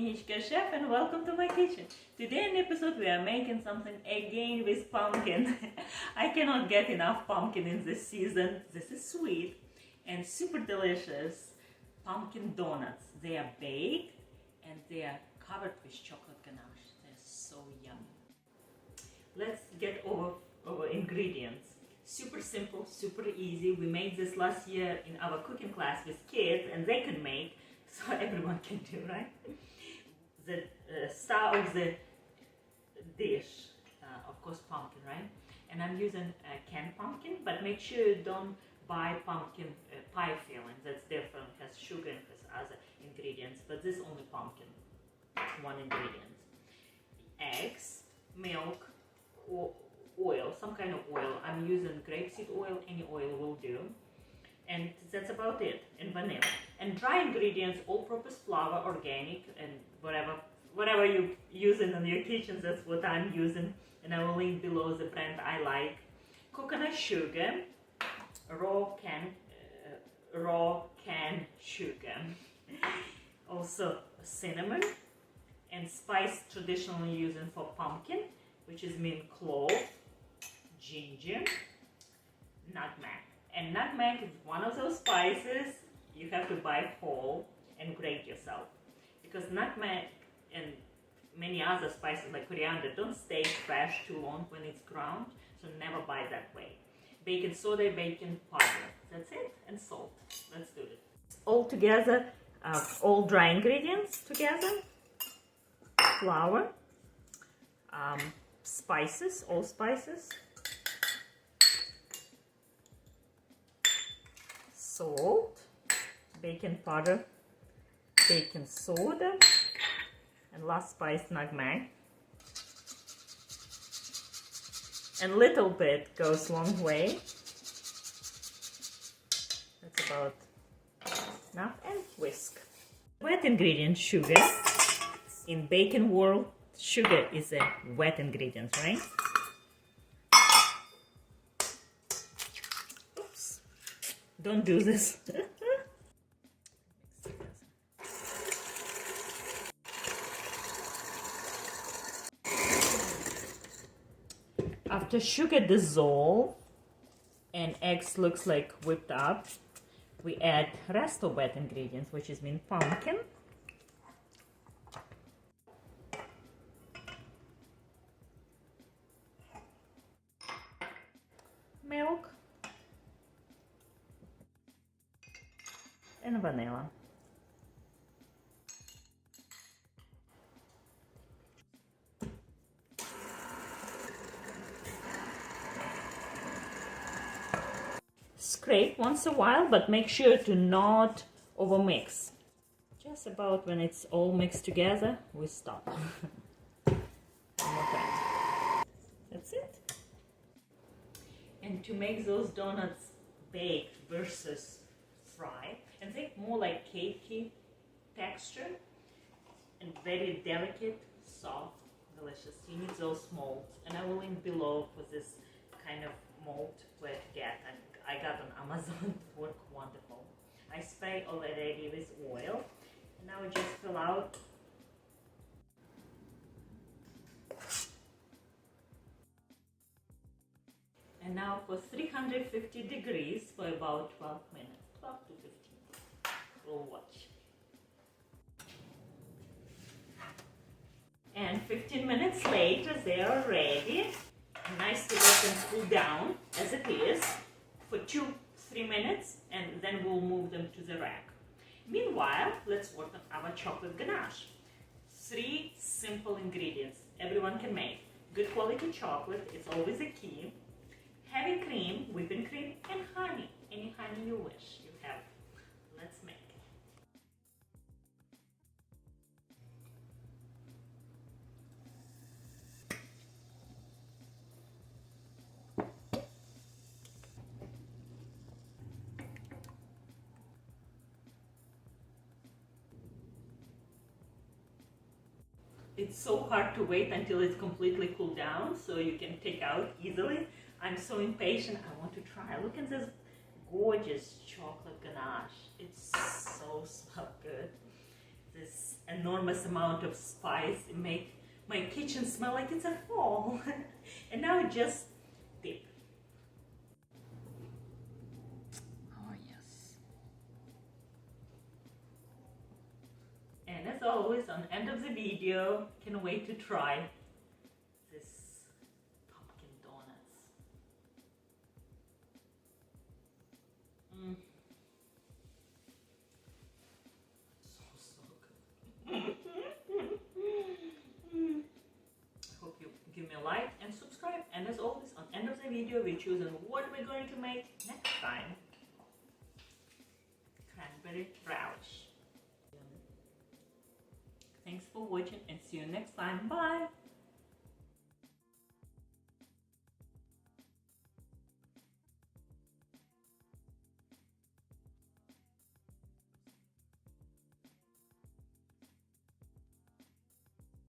Innichkachef and welcome to my kitchen. Today in the episode we are making something again with pumpkin. I cannot get enough pumpkin in this season. This is sweet and super delicious pumpkin donuts. They are baked and they are covered with chocolate ganache. They're so yummy. Let's get over ingredients. Super simple, super easy. We made this last year in our cooking class with kids and they could make, so everyone can do, right? The star of the dish, of course, pumpkin, right? And I'm using canned pumpkin, but make sure you don't buy pumpkin pie filling. That's different, has sugar and has other ingredients, but this only pumpkin, one ingredient. Eggs, milk, oil, some kind of oil. I'm using grapeseed oil, any oil will do. And that's about it, and vanilla. And dry ingredients, all-purpose flour, organic, and whatever you using in your kitchen, that's what I'm using. And I will link below the brand I like. Coconut sugar, raw canned sugar. Also cinnamon, and spice traditionally using for pumpkin, which is mint clove, ginger, nutmeg. And nutmeg is one of those spices you have to buy whole and grate yourself. Because nutmeg and many other spices like coriander don't stay fresh too long when it's ground, so never buy that way. Baking soda, baking powder. That's it, and salt. Let's do it. All together, all dry ingredients together. Flour, spices, all spices. Salt, baking powder, baking soda, and last spice, nutmeg. And little bit goes long way. That's about enough. And whisk. Wet ingredient, sugar. In baking world, sugar is a wet ingredient, right? Don't do this. After sugar dissolve and eggs looks like whipped up, we add rest of wet ingredients, which is mean pumpkin, milk, and vanilla. Scrape once a while, but make sure to not overmix. Just about when it's all mixed together, we stop. One more time. That's it. And to make those donuts baked versus fry, and think more like cakey texture and very delicate, soft, delicious. You need those molds, and I will link below for this kind of mold where to get. And I got on Amazon, work wonderful. I spray already with oil, and now I just fill out. And now for 350 degrees for about 12 minutes, 12 to 15. We'll watch. And 15 minutes later, they are ready. Nice to let them cool down as it is for 2-3 minutes, and then we'll move them to the rack. Meanwhile, let's work on our chocolate ganache. 3 simple ingredients everyone can make. Good quality chocolate, it's always a key. Heavy cream, whipping cream, and honey. Any honey you wish you have. Let's make it. It's so hard to wait until it's completely cooled down so you can take out easily. I'm so impatient. I want to try. Look at this gorgeous chocolate ganache. It's so good. This enormous amount of spice and make my kitchen smell like it's a fall. And now just dip. Oh yes. And as always, on the end of the video, can't wait to try this pumpkin donuts. So good. I hope you give me a like and subscribe. And as always, on the end of the video, we choose on what we're going to make next time. Cranberry relish. Thanks for watching and see you next time. Bye!